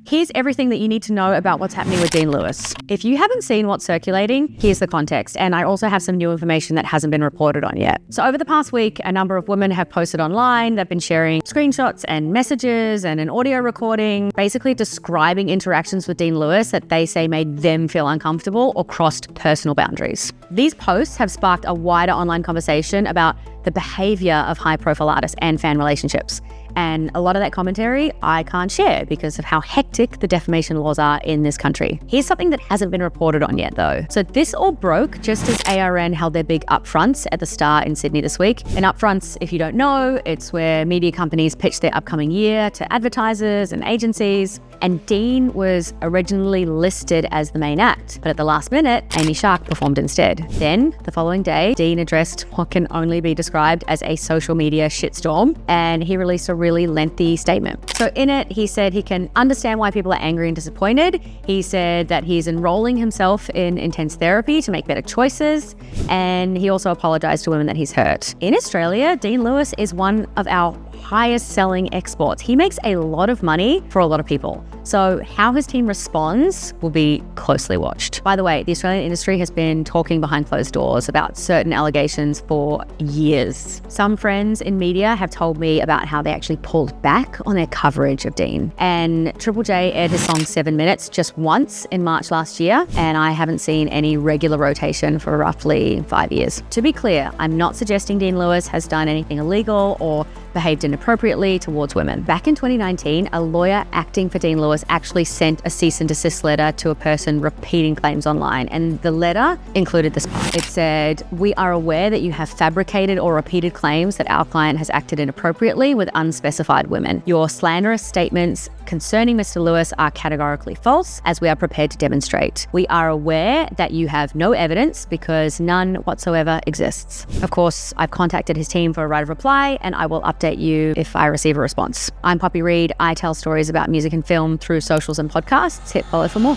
Here's everything that you need to know about what's happening with Dean Lewis. If you haven't seen what's circulating, here's the context. And I also have some new information that hasn't been reported on yet. So over the past week, a number of women have posted online. They've been sharing screenshots and messages and an audio recording, basically describing interactions with Dean Lewis that they say made them feel uncomfortable or crossed personal boundaries. These posts have sparked a wider online conversation about the behavior of high-profile artists and fan relationships. And a lot of that commentary I can't share because of how hectic the defamation laws are in this country. Here's something that hasn't been reported on yet though. So this all broke just as ARN held their big upfronts at the Star in Sydney this week. And upfronts, if you don't know, it's where media companies pitch their upcoming year to advertisers and agencies. And Dean was originally listed as the main act, but at the last minute, Amy Shark performed instead. Then, the following day, Dean addressed what can only be described as a social media shitstorm, and he released a really lengthy statement. So in it, he said he can understand why people are angry and disappointed. He said that he's enrolling himself in intense therapy to make better choices, and he also apologized to women that he's hurt. In Australia, Dean Lewis is one of our highest selling exports. He makes a lot of money for a lot of people. So how his team responds will be closely watched. By the way, the Australian industry has been talking behind closed doors about certain allegations for years. Some friends in media have told me about how they actually pulled back on their coverage of Dean. And Triple J aired his song 7 Minutes just once in March last year, and I haven't seen any regular rotation for roughly 5 years. To be clear, I'm not suggesting Dean Lewis has done anything illegal or behaved inappropriately towards women. Back in 2019, a lawyer acting for Dean Lewis actually sent a cease and desist letter to a person repeating claims online, and the letter included this part. It said, "We are aware that you have fabricated or repeated claims that our client has acted inappropriately with unspecified women. Your slanderous statements concerning Mr. Lewis are categorically false, as we are prepared to demonstrate. We are aware that you have no evidence because none whatsoever exists." Of course, I've contacted his team for a right of reply, and I will update you if I receive a response. I'm Poppy Reed. I tell stories about music and film through socials and podcasts. Hit follow for more.